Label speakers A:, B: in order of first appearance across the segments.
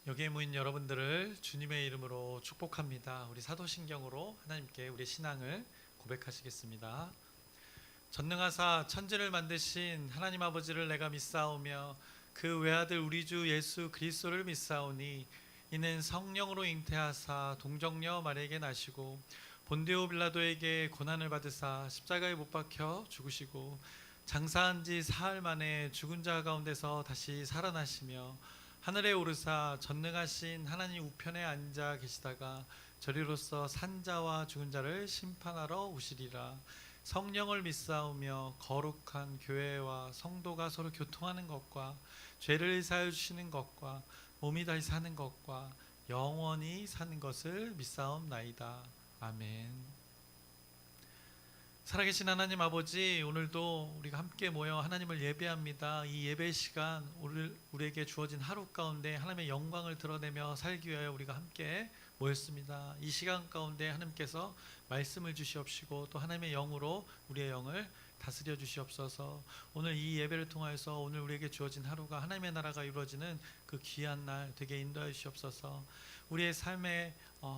A: 여기에 모인 여러분들을 주님의 이름으로 축복합니다. 우리 사도신경으로 하나님께 우리 신앙을 고백하시겠습니다. 전능하사 천지를 만드신 하나님 아버지를 내가 믿사오며 그 외아들 우리 주 예수 그리스도를 믿사오니 이는 성령으로 잉태하사 동정녀 마리아에게 나시고 본디오 빌라도에게 고난을 받으사 십자가에 못 박혀 죽으시고 장사한 지 사흘 만에 죽은 자 가운데서 다시 살아나시며 하늘에 오르사 전능하신 하나님 우편에 앉아 계시다가 저리로서 산자와 죽은 자를 심판하러 오시리라. 성령을 믿사오며 거룩한 교회와 성도가 서로 교통하는 것과 죄를 사하여 주시는 것과 몸이 다시 사는 것과 영원히 사는 것을 믿사옵나이다. 아멘. 살아계신 하나님 아버지, 오늘도 우리가 함께 모여 하나님을 예배합니다. 이 예배 시간, 우리에게 주어진 하루 가운데 하나님의 영광을 드러내며 살기 위하여 우리가 함께 모였습니다. 이 시간 가운데 하나님께서 말씀을 주시옵시고 또 하나님의 영으로 우리의 영을 다스려 주시옵소서. 오늘 이 예배를 통하여서 오늘 우리에게 주어진 하루가 하나님의 나라가 이루어지는 그 귀한 날 되게 인도하여 주시옵소서. 우리의 삶의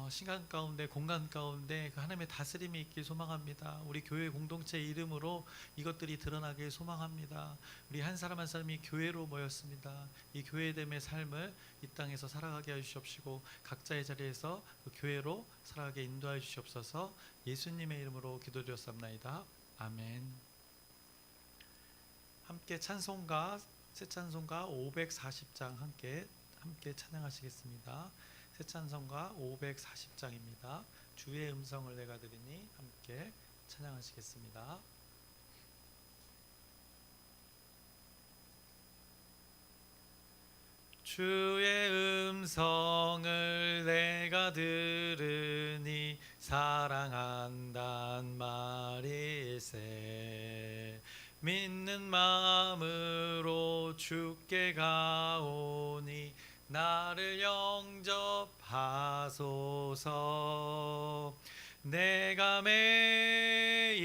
A: 시간 가운데 공간 가운데 그 하나님의 다스림이 있길 소망합니다. 우리 교회 공동체 이름으로 이것들이 드러나길 소망합니다. 우리 한 사람 한 사람이 교회로 모였습니다. 이 교회됨의 삶을 이 땅에서 살아가게 해주시옵시고 각자의 자리에서 그 교회로 살아가게 인도하여 주시옵소서. 예수님의 이름으로 기도드렸습니다. 아멘. 함께 찬송가 새 찬송가 540장 함께 찬양하시겠습니다. 새 찬송가 540장입니다. 주의 음성을 내가 들으니 함께 찬양하시겠습니다. 주의 음성을 내가 들으니 사랑한단 말일세. 믿는 마음으로 주께 가오니 나를 영접하소서. 내가 매일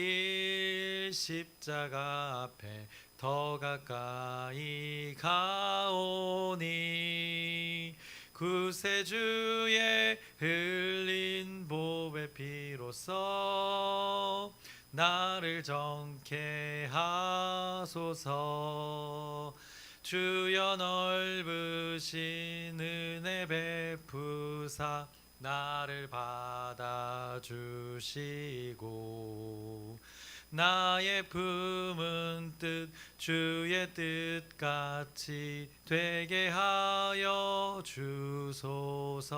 A: 십자가 앞에 더 가까이 가오니 구세주의 흘린 보배 피로써 나를 정케 하소서. 주여 넓으신 은혜 베푸사 나를 받아주시고 나의 품은 뜻 주의 뜻같이 되게 하여 주소서.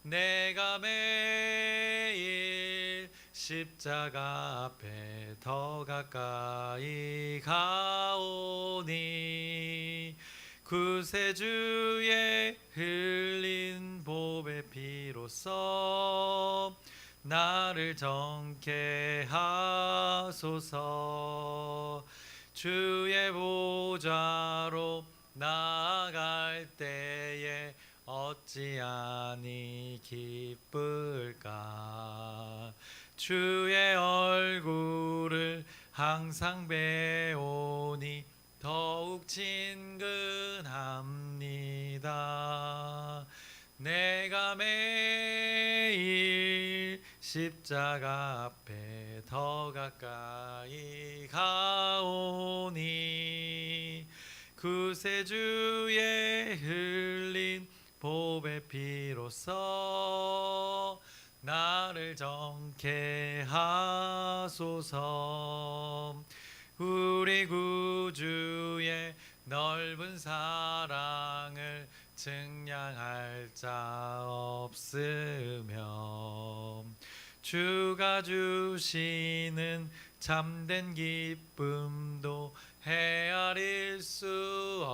A: 내가 매일 십자가 앞에 더 가까이 가오니 구세주의 흘린 보배 피로써 나를 정케 하소서. 주의 보좌로 나아갈 때에 어찌하니 기쁠까. 주의 얼굴을 항상 배우니 더욱 친근합니다. 내가 매일 십자가 앞에 더 가까이 가오니 구세주의 흘린 보배 피로써 나를 정케 하소서. 우리 구주의 넓은 사랑을 증량할 자 없으며 주가 주시는 참된 기쁨도 헤아릴 수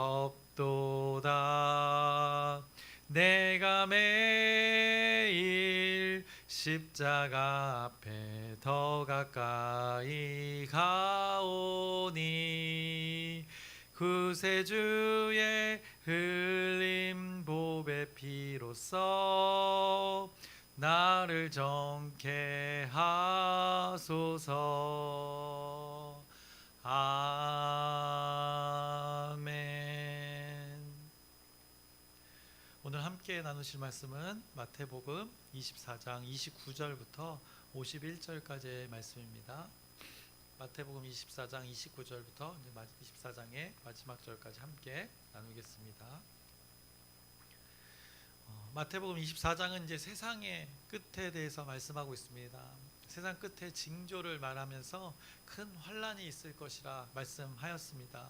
A: 없도다. 내가 매일 십자가 앞에 더 가까이 가오니 구세주의 흘린 보배 피로써 나를 정케 하소서. 아멘. 함께 나누실 말씀은 마태복음 24장 29절부터 51절까지의 말씀입니다. 마태복음 24장 29절부터 24장의 마지막 절까지 함께 나누겠습니다. 마태복음 24장은 이제 세상의 끝에 대해서 말씀하고 있습니다. 세상 끝에 징조를 말하면서 큰 환란이 있을 것이라 말씀하였습니다.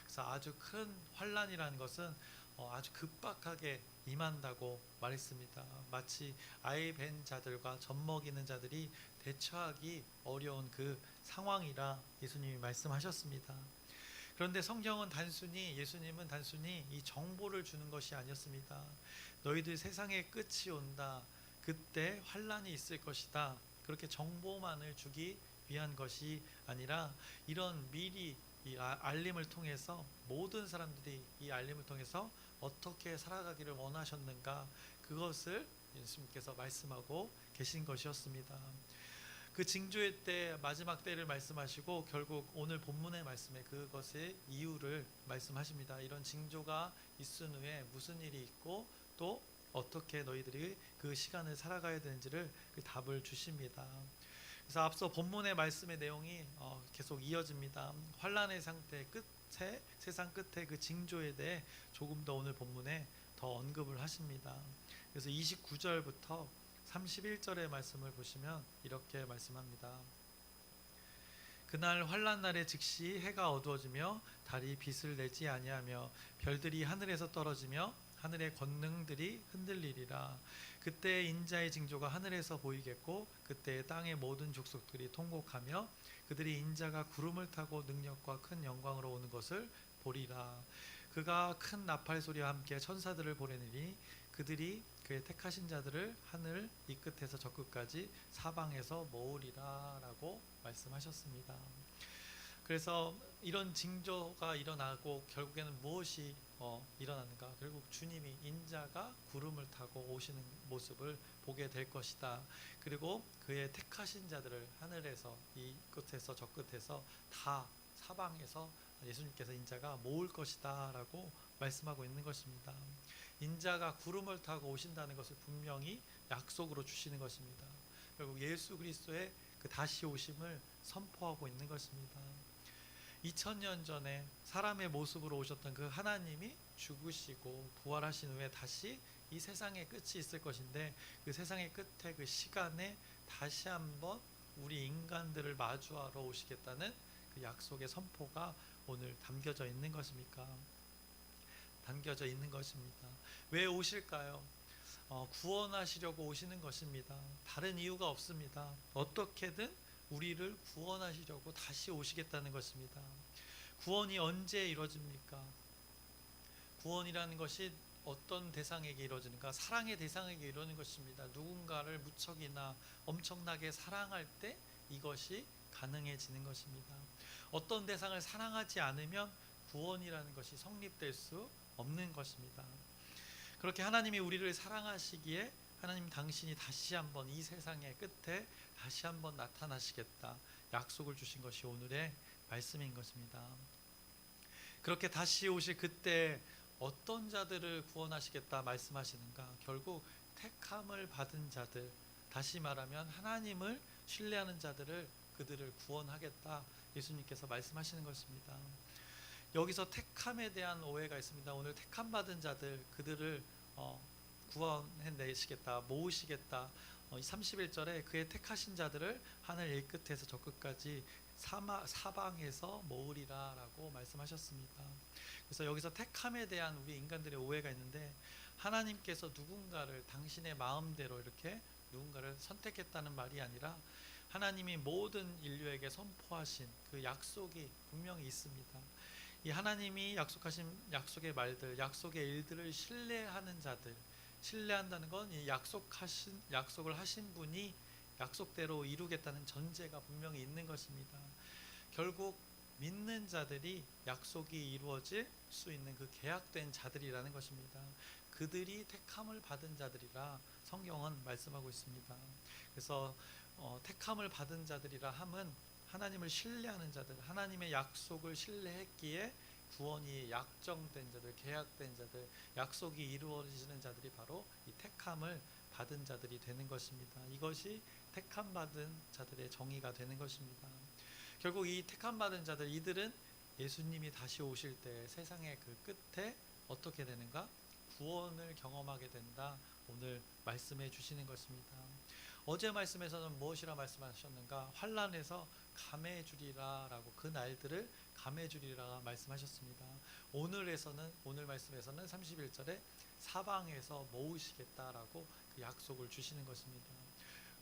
A: 그래서 아주 큰 환란이라는 것은 아주 급박하게 임한다고 말했습니다. 마치 아이 벤 자들과 젖 먹이는 자들이 대처하기 어려운 그 상황이라 예수님이 말씀하셨습니다. 그런데 성경은 예수님은 단순히 이 정보를 주는 것이 아니었습니다. 너희들 세상의 끝이 온다. 그때 환란이 있을 것이다. 그렇게 정보만을 주기 위한 것이 아니라 이런 미리 이 알림을 통해서 모든 사람들이 이 알림을 통해서 어떻게 살아가기를 원하셨는가, 그것을 예수님께서 말씀하고 계신 것이었습니다. 그 징조의 때, 마지막 때를 말씀하시고 결국 오늘 본문의 말씀에 그것의 이유를 말씀하십니다. 이런 징조가 있은 후에 무슨 일이 있고 또 어떻게 너희들이 그 시간을 살아가야 되는지를 그 답을 주십니다. 그래서 앞서 본문의 말씀의 내용이 계속 이어집니다. 환란의 상태 끝에, 세상 끝에 그 징조에 대해 조금 더 오늘 본문에 더 언급을 하십니다. 그래서 29절부터 31절의 말씀을 보시면 이렇게 말씀합니다. 그날 환란 날에 즉시 해가 어두워지며 달이 빛을 내지 아니하며 별들이 하늘에서 떨어지며 하늘의 권능들이 흔들리리라. 그때 인자의 징조가 하늘에서 보이겠고 그때 땅의 모든 족속들이 통곡하며 그들이 인자가 구름을 타고 능력과 큰 영광으로 오는 것을 보리라. 그가 큰 나팔 소리와 함께 천사들을 보내리니 그들이 그의 택하신 자들을 하늘 이 끝에서 저 끝까지 사방에서 모으리라 라고 말씀하셨습니다. 그래서 이런 징조가 일어나고 결국에는 무엇이 일어나는가? 결국 주님이 인자가 구름을 타고 오시는 모습을 보게 될 것이다. 그리고 그의 택하신 자들을 하늘에서 이 끝에서 저 끝에서 다 사방에서 예수님께서 인자가 모을 것이다 라고 말씀하고 있는 것입니다. 인자가 구름을 타고 오신다는 것을 분명히 약속으로 주시는 것입니다. 결국 예수 그리스도의 그 다시 오심을 선포하고 있는 것입니다. 2000년 전에 사람의 모습으로 오셨던 그 하나님이 죽으시고 부활하신 후에 다시 이 세상의 끝이 있을 것인데 그 세상의 끝에 그 시간에 다시 한번 우리 인간들을 마주하러 오시겠다는 그 약속의 선포가 오늘 담겨져 있는 것입니까? 담겨져 있는 것입니다. 왜 오실까요? 구원하시려고 오시는 것입니다. 다른 이유가 없습니다. 어떻게든 우리를 구원하시려고 다시 오시겠다는 것입니다. 구원이 언제 이루어집니까? 구원이라는 것이 어떤 대상에게 이루어지는가? 사랑의 대상에게 이루어지는 것입니다. 누군가를 무척이나 엄청나게 사랑할 때 이것이 가능해지는 것입니다. 어떤 대상을 사랑하지 않으면 구원이라는 것이 성립될 수 없는 것입니다. 그렇게 하나님이 우리를 사랑하시기에 하나님 당신이 다시 한번 이 세상의 끝에 다시 한번 나타나시겠다 약속을 주신 것이 오늘의 말씀인 것입니다. 그렇게 다시 오실 그때 어떤 자들을 구원하시겠다 말씀하시는가? 결국 택함을 받은 자들, 다시 말하면 하나님을 신뢰하는 자들을 그들을 구원하겠다 예수님께서 말씀하시는 것입니다. 여기서 택함에 대한 오해가 있습니다. 오늘 택함 받은 자들 그들을 구원해내시겠다, 모으시겠다. 31절에 그의 택하신 자들을 하늘 이 끝에서 저 끝까지 사방에서 모으리라 라고 말씀하셨습니다. 그래서 여기서 택함에 대한 우리 인간들의 오해가 있는데 하나님께서 누군가를 당신의 마음대로 이렇게 누군가를 선택했다는 말이 아니라 하나님이 모든 인류에게 선포하신 그 약속이 분명히 있습니다. 이 하나님이 약속하신 약속의 말들, 약속의 일들을 신뢰하는 자들, 신뢰한다는 건 이 약속을 하신 분이 약속대로 이루겠다는 전제가 분명히 있는 것입니다. 결국 믿는 자들이 약속이 이루어질 수 있는 그 계약된 자들이라는 것입니다. 그들이 택함을 받은 자들이라 성경은 말씀하고 있습니다. 그래서 택함을 받은 자들이라 함은 하나님을 신뢰하는 자들, 하나님의 약속을 신뢰했기에 구원이 약정된 자들, 계약된 자들, 약속이 이루어지는 자들이 바로 이 택함을 받은 자들이 되는 것입니다. 이것이 택함 받은 자들의 정의가 되는 것입니다. 결국 이 택함 받은 자들, 이들은 예수님이 다시 오실 때 세상의 그 끝에 어떻게 되는가? 구원을 경험하게 된다. 오늘 말씀해 주시는 것입니다. 어제 말씀에서는 무엇이라 말씀하셨는가? 환난에서 감해 주리라라고, 그 날들을 감해 주리라 말씀하셨습니다. 오늘 말씀에서는 31절에 사방에서 모으시겠다라고 그 약속을 주시는 것입니다.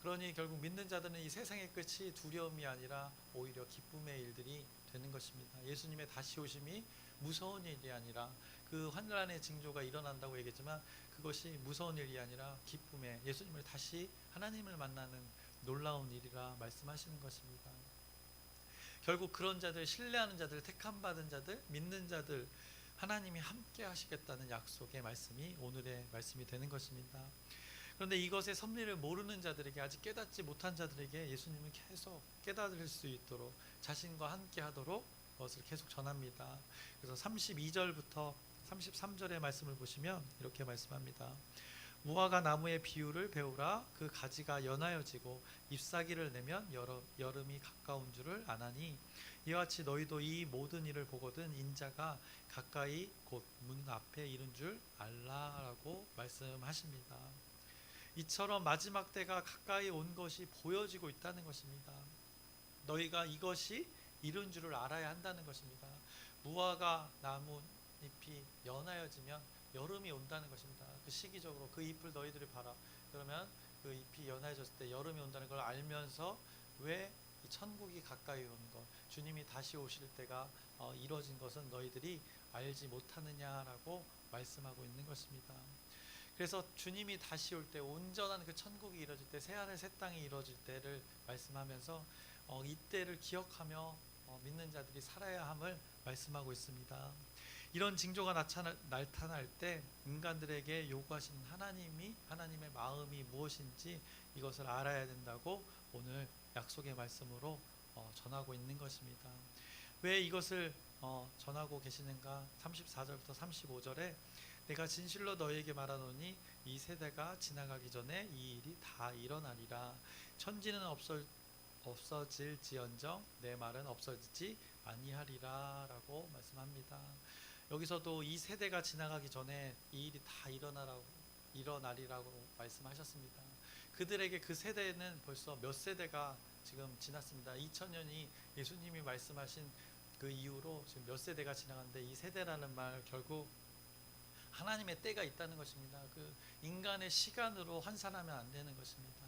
A: 그러니 결국 믿는 자들은 이 세상의 끝이 두려움이 아니라 오히려 기쁨의 일들이 되는 것입니다. 예수님의 다시 오심이 무서운 일이 아니라, 그 환란의 징조가 일어난다고 얘기했지만 그것이 무서운 일이 아니라 기쁨의, 예수님을 다시 하나님을 만나는 놀라운 일이라 말씀하시는 것입니다. 결국 그런 자들, 신뢰하는 자들, 택함 받은 자들, 믿는 자들, 하나님이 함께 하시겠다는 약속의 말씀이 오늘의 말씀이 되는 것입니다. 그런데 이것의 섭리를 모르는 자들에게, 아직 깨닫지 못한 자들에게 예수님은 계속 깨달을 수 있도록 자신과 함께 하도록 그것을 계속 전합니다. 그래서 32절부터 33절의 말씀을 보시면 이렇게 말씀합니다. 무화과 나무의 비유를 배우라. 그 가지가 연하여지고 잎사귀를 내면 여름이 가까운 줄을 아나니, 이와 같이 너희도 이 모든 일을 보거든 인자가 가까이 곧 문 앞에 이른 줄 알라라고 말씀하십니다. 이처럼 마지막 때가 가까이 온 것이 보여지고 있다는 것입니다. 너희가 이것이 이른 줄을 알아야 한다는 것입니다. 무화과 나무 잎이 연하여지면 여름이 온다는 것입니다. 그 시기적으로 그 잎을 너희들이 봐라. 그러면 그 잎이 연해졌을 때 여름이 온다는 걸 알면서 왜 이 천국이 가까이 오는 것, 주님이 다시 오실 때가 이루어진 것은 너희들이 알지 못하느냐라고 말씀하고 있는 것입니다. 그래서 주님이 다시 올 때, 온전한 그 천국이 이루어질 때, 새하늘 새 땅이 이루어질 때를 말씀하면서 이때를 기억하며 믿는 자들이 살아야 함을 말씀하고 있습니다. 이런 징조가 나타날 때 인간들에게 요구하시는 하나님의 마음이 무엇인지 이것을 알아야 된다고 오늘 약속의 말씀으로 전하고 있는 것입니다. 왜 이것을 전하고 계시는가? 34절부터 35절에 내가 진실로 너희에게 말하노니 이 세대가 지나가기 전에 이 일이 다 일어나리라. 천지는 없어질지언정 내 말은 없어지지 아니하리라 라고 말씀합니다. 여기서도 이 세대가 지나가기 전에 이 일이 다 일어나리라고 말씀하셨습니다. 그들에게 그 세대는 벌써 몇 세대가 지금 지났습니다. 2000년이 예수님이 말씀하신 그 이후로 지금 몇 세대가 지나갔는데, 이 세대라는 말 결국 하나님의 때가 있다는 것입니다. 그 인간의 시간으로 환산하면 안 되는 것입니다.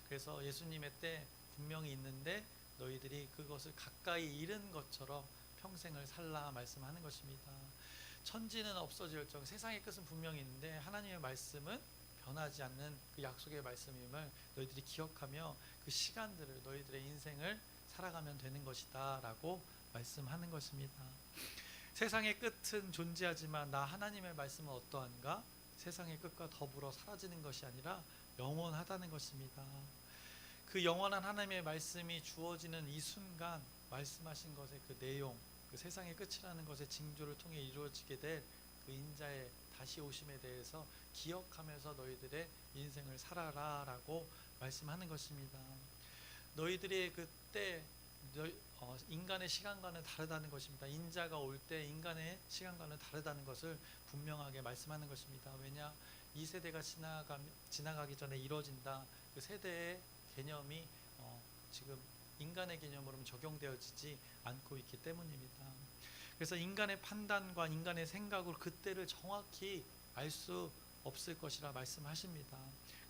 A: 그래서 예수님의 때 분명히 있는데 너희들이 그것을 가까이 이른 것처럼 평생을 살라 말씀하는 것입니다. 천지는 없어질정, 세상의 끝은 분명히 있는데 하나님의 말씀은 변하지 않는 그 약속의 말씀임을 너희들이 기억하며 그 시간들을, 너희들의 인생을 살아가면 되는 것이다 라고 말씀하는 것입니다. 세상의 끝은 존재하지만 나 하나님의 말씀은 어떠한가? 세상의 끝과 더불어 사라지는 것이 아니라 영원하다는 것입니다. 그 영원한 하나님의 말씀이 주어지는 이 순간, 말씀하신 것의 그 내용, 그 세상의 끝이라는 것의 징조를 통해 이루어지게 될 그 인자의 다시 오심에 대해서 기억하면서 너희들의 인생을 살아라 라고 말씀하는 것입니다. 너희들의 그때 인간의 시간과는 다르다는 것입니다. 인자가 올 때 인간의 시간과는 다르다는 것을 분명하게 말씀하는 것입니다. 왜냐? 이 세대가 지나가기 전에 이루어진다. 그 세대의 개념이 지금 인간의 개념으로 적용되어지지 않고 있기 때문입니다. 그래서 인간의 판단과 인간의 생각으로 그때를 정확히 알 수 없을 것이라 말씀하십니다.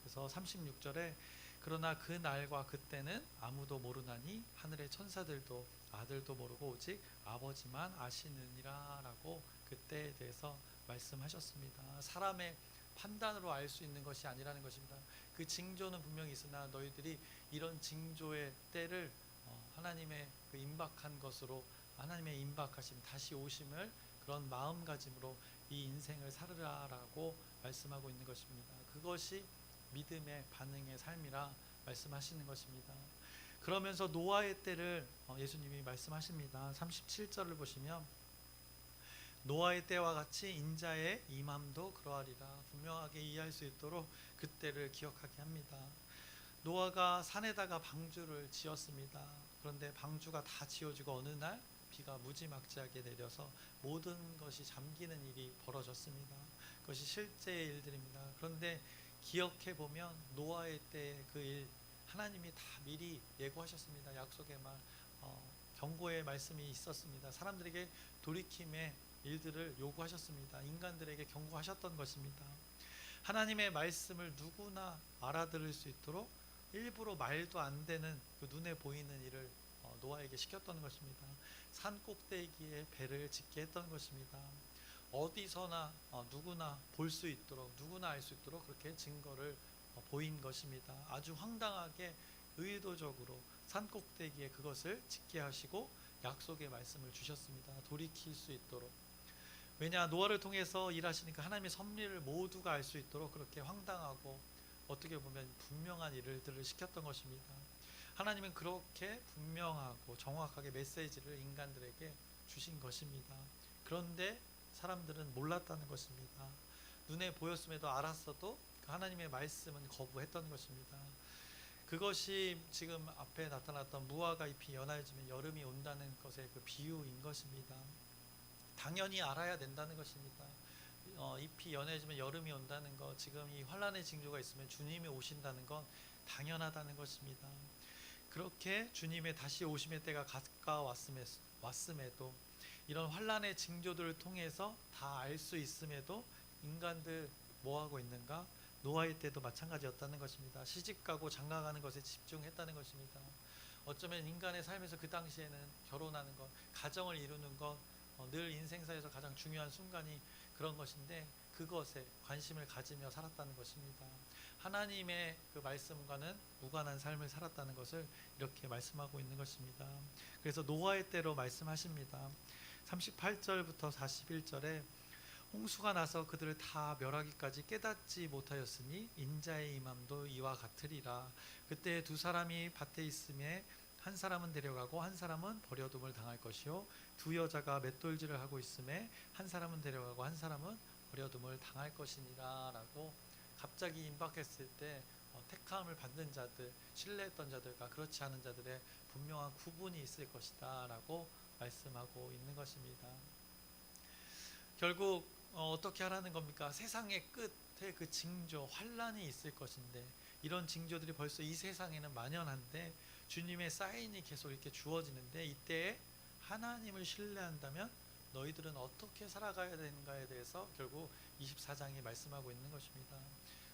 A: 그래서 36절에 그러나 그 날과 그때는 아무도 모르나니 하늘의 천사들도 아들도 모르고 오직 아버지만 아시느니라 라고 그때에 대해서 말씀하셨습니다. 사람의 판단으로 알 수 있는 것이 아니라는 것입니다. 그 징조는 분명히 있으나 너희들이 이런 징조의 때를 하나님의 그 임박한 것으로, 하나님의 임박하심, 다시 오심을 그런 마음가짐으로 이 인생을 살으라라고 말씀하고 있는 것입니다. 그것이 믿음의 반응의 삶이라 말씀하시는 것입니다. 그러면서 노아의 때를 예수님이 말씀하십니다. 37절을 보시면 노아의 때와 같이 인자의 임함도 그러하리라. 분명하게 이해할 수 있도록 그때를 기억하게 합니다. 노아가 산에다가 방주를 지었습니다. 그런데 방주가 다 지어지고 어느 날 비가 무지막지하게 내려서 모든 것이 잠기는 일이 벌어졌습니다. 그것이 실제의 일들입니다. 그런데 기억해 보면 노아의 때 그 일 하나님이 다 미리 예고하셨습니다. 약속의 말, 경고의 말씀이 있었습니다. 사람들에게 돌이킴의 일들을 요구하셨습니다. 인간들에게 경고하셨던 것입니다. 하나님의 말씀을 누구나 알아들을 수 있도록 일부러 말도 안 되는 그 눈에 보이는 일을 노아에게 시켰던 것입니다. 산 꼭대기에 배를 짓게 했던 것입니다. 어디서나 누구나 볼 수 있도록, 누구나 알 수 있도록 그렇게 증거를 보인 것입니다. 아주 황당하게 의도적으로 산 꼭대기에 그것을 짓게 하시고 약속의 말씀을 주셨습니다. 돌이킬 수 있도록. 왜냐, 노아를 통해서 일하시니까 하나님의 섭리를 모두가 알 수 있도록 그렇게 황당하고 어떻게 보면 분명한 일들을 시켰던 것입니다. 하나님은 그렇게 분명하고 정확하게 메시지를 인간들에게 주신 것입니다. 그런데 사람들은 몰랐다는 것입니다. 눈에 보였음에도 알았어도 그 하나님의 말씀은 거부했던 것입니다. 그것이 지금 앞에 나타났던 무화과 잎이 연해지면 여름이 온다는 것의 그 비유인 것입니다. 당연히 알아야 된다는 것입니다. 잎이 연해지면 여름이 온다는 것, 지금 이 환란의 징조가 있으면 주님이 오신다는 건 당연하다는 것입니다. 그렇게 주님의 다시 오심의 때가 가까웠음에도 이런 환란의 징조들을 통해서 다 알 수 있음에도 인간들 뭐 하고 있는가? 노아의 때도 마찬가지였다는 것입니다. 시집가고 장가가는 것에 집중했다는 것입니다. 어쩌면 인간의 삶에서 그 당시에는 결혼하는 것, 가정을 이루는 것, 늘 인생사에서 가장 중요한 순간이 그런 것인데 그것에 관심을 가지며 살았다는 것입니다. 하나님의 그 말씀과는 무관한 삶을 살았다는 것을 이렇게 말씀하고 있는 것입니다. 그래서 노아의 때로 말씀하십니다. 38절부터 41절에 홍수가 나서 그들을 다 멸하기까지 깨닫지 못하였으니 인자의 임함도 이와 같으리라. 그때 두 사람이 밭에 있음에 한 사람은 데려가고 한 사람은 버려둠을 당할 것이요 두 여자가 맷돌질을 하고 있음에 한 사람은 데려가고 한 사람은 버려둠을 당할 것이니라 라고 갑자기 임박했을 때 택함을 받는 자들, 신뢰했던 자들과 그렇지 않은 자들의 분명한 구분이 있을 것이다 라고 말씀하고 있는 것입니다. 결국 어떻게 하라는 겁니까? 세상의 끝에 그 징조, 환란이 있을 것인데 이런 징조들이 벌써 이 세상에는 만연한데 주님의 사인이 계속 이렇게 주어지는데 이때에 하나님을 신뢰한다면 너희들은 어떻게 살아가야 되는가에 대해서 결국 24장이 말씀하고 있는 것입니다.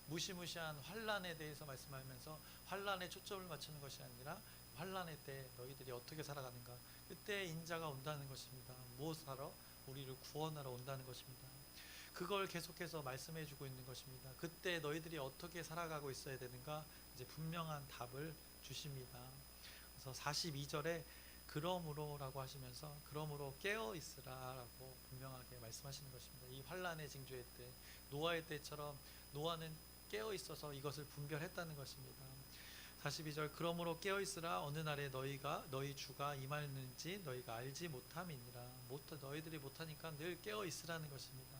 A: 무시무시한 환란에 대해서 말씀하면서 환란에 초점을 맞추는 것이 아니라 환란의 때 너희들이 어떻게 살아가는가, 그때 인자가 온다는 것입니다. 무엇하러? 우리를 구원하러 온다는 것입니다. 그걸 계속해서 말씀해 주고 있는 것입니다. 그때 너희들이 어떻게 살아가고 있어야 되는가 이제 분명한 답을 주십니다. 그래서 42절에 그러므로라고 하시면서 그러므로 깨어 있으라라고 분명하게 말씀하시는 것입니다. 이 환란의 징조의 때 노아의 때처럼 노아는 깨어 있어서 이것을 분별했다는 것입니다. 42절 그러므로 깨어 있으라. 어느 날에 너희 주가 임하는지 너희가 알지 못함이니라. 너희들이 못하니까 늘 깨어 있으라는 것입니다.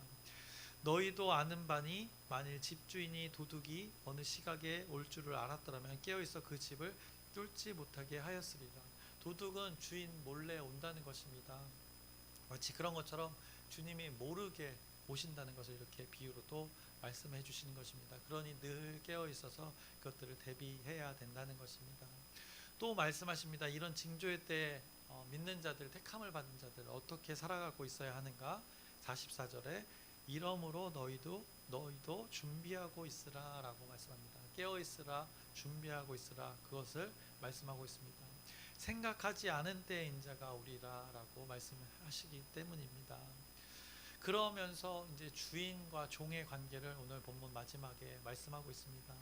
A: 너희도 아는 바니 만일 집주인이 도둑이 어느 시각에 올 줄을 알았더라면 깨어 있어 그 집을 뚫지 못하게 하였으리라. 도둑은 주인 몰래 온다는 것입니다. 마치 그런 것처럼 주님이 모르게 오신다는 것을 이렇게 비유로 또 말씀해 주시는 것입니다. 그러니 늘 깨어 있어서 그것들을 대비해야 된다는 것입니다. 또 말씀하십니다. 이런 징조의 때 믿는 자들, 택함을 받은 자들 어떻게 살아가고 있어야 하는가? 44절에 이러므로 너희도 준비하고 있으라라고 말씀합니다. 깨어 있으라, 준비하고 있으라, 그것을 말씀하고 있습니다. 생각하지 않은 때의 인자가 오리라라고 말씀하시기 때문입니다. 그러면서 이제 주인과 종의 관계를 오늘 본문 마지막에 말씀하고 있습니다.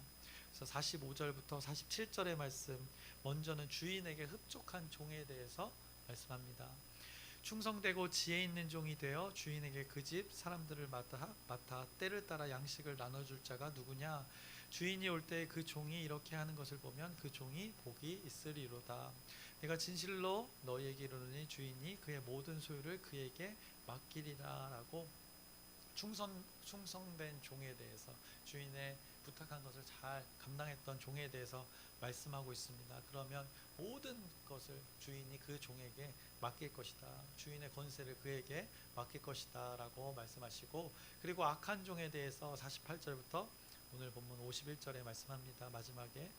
A: 그래서 45절부터 47절의 말씀, 먼저는 주인에게 흡족한 종에 대해서 말씀합니다. 충성되고 지혜 있는 종이 되어 주인에게 그 집 사람들을 맡아 때를 따라 양식을 나눠줄 자가 누구냐? 주인이 올 때 그 종이 이렇게 하는 것을 보면 그 종이 복이 있으리로다. 내가 진실로 너희에게 이르노니 주인이 그의 모든 소유를 그에게 맡기리라라고 충성된 종에 대해서, 주인의 부탁한 것을 잘 감당했던 종에 대해서 말씀하고 있습니다. 그러면 모든 것을 주인이 그 종에게 맡길 것이다. 주인의 권세를 그에게 맡길 것이다 라고 말씀하시고, 그리고 악한 종에 대해서 48절부터 오늘 본문 51절에 말씀합니다. 마지막에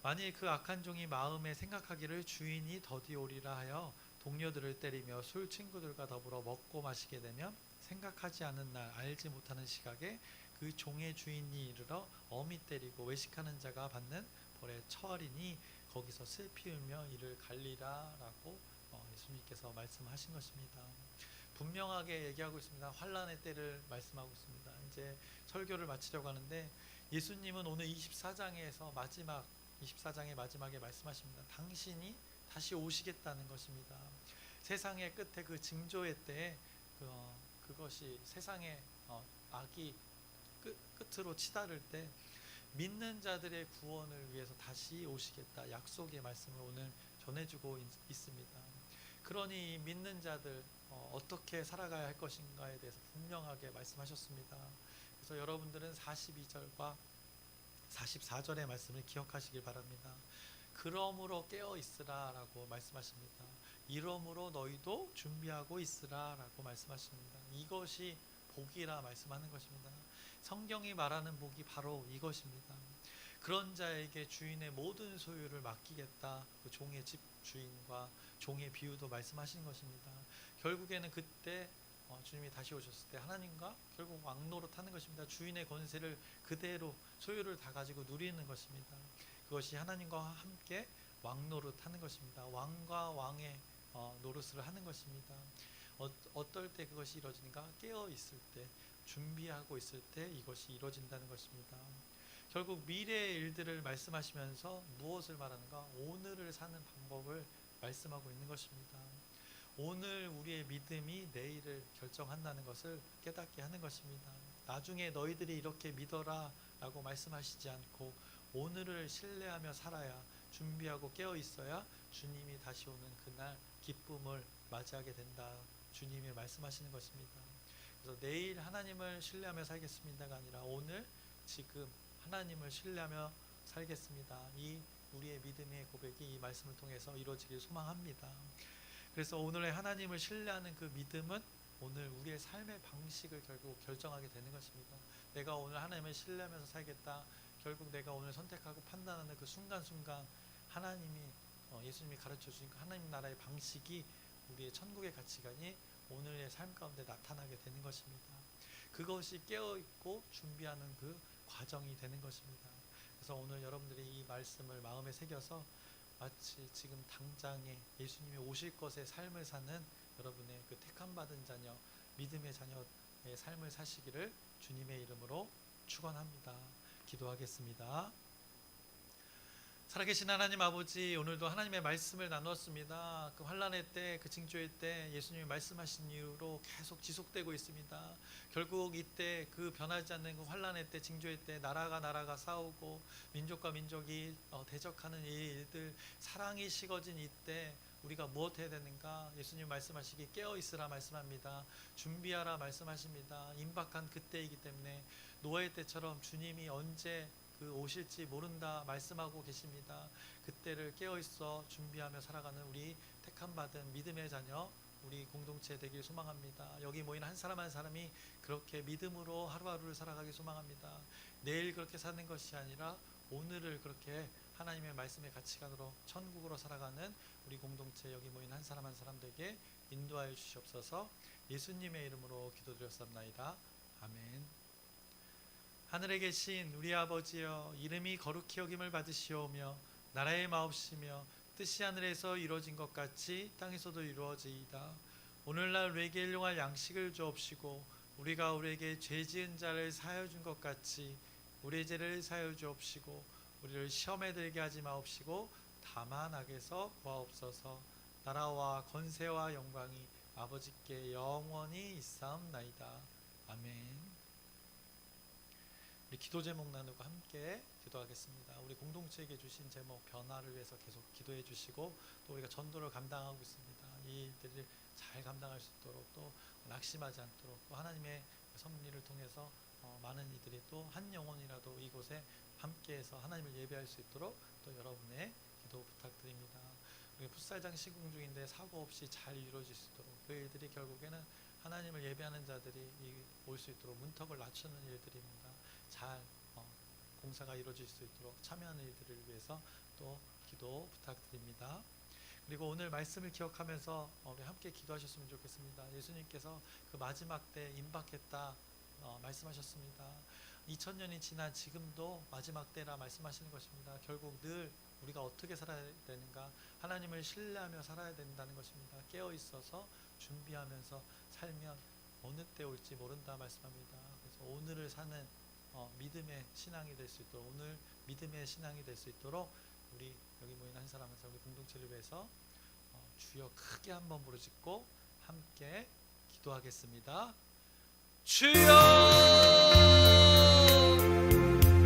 A: 만일 그 악한 종이 마음에 생각하기를 주인이 더디오리라 하여 동료들을 때리며 술 친구들과 더불어 먹고 마시게 되면 생각하지 않은 날 알지 못하는 시각에 그 종의 주인이 이르러 엄히 때리고 외식하는 자가 받는 벌에 처하리니 거기서 슬피 울며 이를 갈리라 라고 예수님께서 말씀하신 것입니다. 분명하게 얘기하고 있습니다. 환난의 때를 말씀하고 있습니다. 이제 설교를 마치려고 하는데 예수님은 오늘 24장의 마지막에 말씀하십니다. 당신이 다시 오시겠다는 것입니다. 세상의 끝에 그 징조의 때에 그것이 세상의 악이 끝으로 치달을 때 믿는 자들의 구원을 위해서 다시 오시겠다 약속의 말씀을 오늘 전해주고 있습니다. 그러니 믿는 자들 어떻게 살아가야 할 것인가에 대해서 분명하게 말씀하셨습니다. 그래서 여러분들은 42절과 44절의 말씀을 기억하시길 바랍니다. 그러므로 깨어 있으라 라고 말씀하십니다. 이러므로 너희도 준비하고 있으라 라고 말씀하십니다. 이것이 복이라 말씀하는 것입니다. 성경이 말하는 복이 바로 이것입니다. 그런 자에게 주인의 모든 소유를 맡기겠다. 그 종의 집 주인과 종의 비유도 말씀하신 것입니다. 결국에는 그때 주님이 다시 오셨을 때 하나님과 결국 왕노릇하는 것입니다. 주인의 권세를 그대로 소유를 다 가지고 누리는 것입니다. 그것이 하나님과 함께 왕노릇하는 것입니다. 왕과 왕의 노릇을 하는 것입니다. 어떨 때 그것이 이루어지는가? 깨어 있을 때, 준비하고 있을 때 이것이 이루어진다는 것입니다. 결국 미래의 일들을 말씀하시면서 무엇을 말하는가? 오늘을 사는 방법을 말씀하고 있는 것입니다. 오늘 우리의 믿음이 내일을 결정한다는 것을 깨닫게 하는 것입니다. 나중에 너희들이 이렇게 믿어라 라고 말씀하시지 않고 오늘을 신뢰하며 살아야, 준비하고 깨어 있어야 주님이 다시 오는 그날 기쁨을 맞이하게 된다. 주님이 말씀하시는 것입니다. 그래서 내일 하나님을 신뢰하며 살겠습니다가 아니라 오늘 지금 하나님을 신뢰하며 살겠습니다. 이 우리의 믿음의 고백이 이 말씀을 통해서 이루어지길 소망합니다. 그래서 오늘의 하나님을 신뢰하는 그 믿음은 오늘 우리의 삶의 방식을 결국 결정하게 되는 것입니다. 내가 오늘 하나님을 신뢰하면서 살겠다. 결국 내가 오늘 선택하고 판단하는 그 순간순간 하나님이 예수님이 가르쳐 주신 그 하나님 나라의 방식이 우리의 천국의 가치관이 오늘의 삶 가운데 나타나게 되는 것입니다. 그것이 깨어있고 준비하는 그 과정이 되는 것입니다. 그래서 오늘 여러분들이 이 말씀을 마음에 새겨서 마치 지금 당장에 예수님이 오실 것의 삶을 사는 여러분의 그 택함받은 자녀, 믿음의 자녀의 삶을 사시기를 주님의 이름으로 축원합니다. 기도하겠습니다. 살아계신 하나님 아버지, 오늘도 하나님의 말씀을 나누었습니다. 그 환난의 때, 그 징조의 때 예수님이 말씀하신 이유로 계속 지속되고 있습니다. 결국 이때 그 변하지 않는 그 환난의 때, 징조의 때 나라가 싸우고 민족과 민족이 대적하는 이 일들, 사랑이 식어진 이때 우리가 무엇 해야 되는가? 예수님 말씀하시기 깨어있으라 말씀합니다. 준비하라 말씀하십니다. 임박한 그때이기 때문에 노아의 때처럼 주님이 언제 그 오실지 모른다 말씀하고 계십니다. 그때를 깨어있어 준비하며 살아가는 우리 택함받은 믿음의 자녀, 우리 공동체 되길 소망합니다. 여기 모인 한 사람 한 사람이 그렇게 믿음으로 하루하루를 살아가길 소망합니다. 내일 그렇게 사는 것이 아니라 오늘을 그렇게 하나님의 말씀의 가치관으로 천국으로 살아가는 우리 공동체 여기 모인 한 사람 한 사람들에게 인도하여 주시옵소서. 예수님의 이름으로 기도드렸습나이다. 아멘. 하늘에 계신 우리 아버지여, 이름이 거룩히 여김을 받으시오며 나라의 마옵시며 뜻이 하늘에서 이루어진 것 같이 땅에서도 이루어지이다. 오늘날 우리에게 일용할 양식을 주옵시고 우리가 우리에게 죄 지은 자를 사하여 준 것 같이 우리의 죄를 사하여 주옵시고 우리를 시험에 들게 하지 마옵시고 다만 악에서 구하옵소서. 나라와 권세와 영광이 아버지께 영원히 있사옵나이다. 아멘. 우리 기도 제목 나누고 함께 기도하겠습니다. 우리 공동체에게 주신 제목 변화를 위해서 계속 기도해 주시고 또 우리가 전도를 감당하고 있습니다. 이 일들을 잘 감당할 수 있도록, 또 낙심하지 않도록, 또 하나님의 섭리를 통해서 많은 이들이 또 한 영혼이라도 이곳에 함께해서 하나님을 예배할 수 있도록 또 여러분의 기도 부탁드립니다. 우리 풋살장 시공 중인데 사고 없이 잘 이루어질 수 있도록, 그 일들이 결국에는 하나님을 예배하는 자들이 올 수 있도록 문턱을 낮추는 일들입니다. 잘 공사가 이루어질 수 있도록 참여하는 일들을 위해서 또 기도 부탁드립니다. 그리고 오늘 말씀을 기억하면서 우리 함께 기도하셨으면 좋겠습니다. 예수님께서 그 마지막 때 임박했다 말씀하셨습니다. 2000년이 지난 지금도 마지막 때라 말씀하시는 것입니다. 결국 늘 우리가 어떻게 살아야 되는가, 하나님을 신뢰하며 살아야 된다는 것입니다. 깨어 있어서 준비하면서 살면 어느 때 올지 모른다 말씀합니다. 그래서 오늘을 사는 믿음의 신앙이 될 수 있도록, 오늘 믿음의 신앙이 될 수 있도록 우리 여기 모인 한 사람 한 사람, 우리 공동체를 위해서 주여 크게 한번 부르짖고 함께 기도하겠습니다. 주여!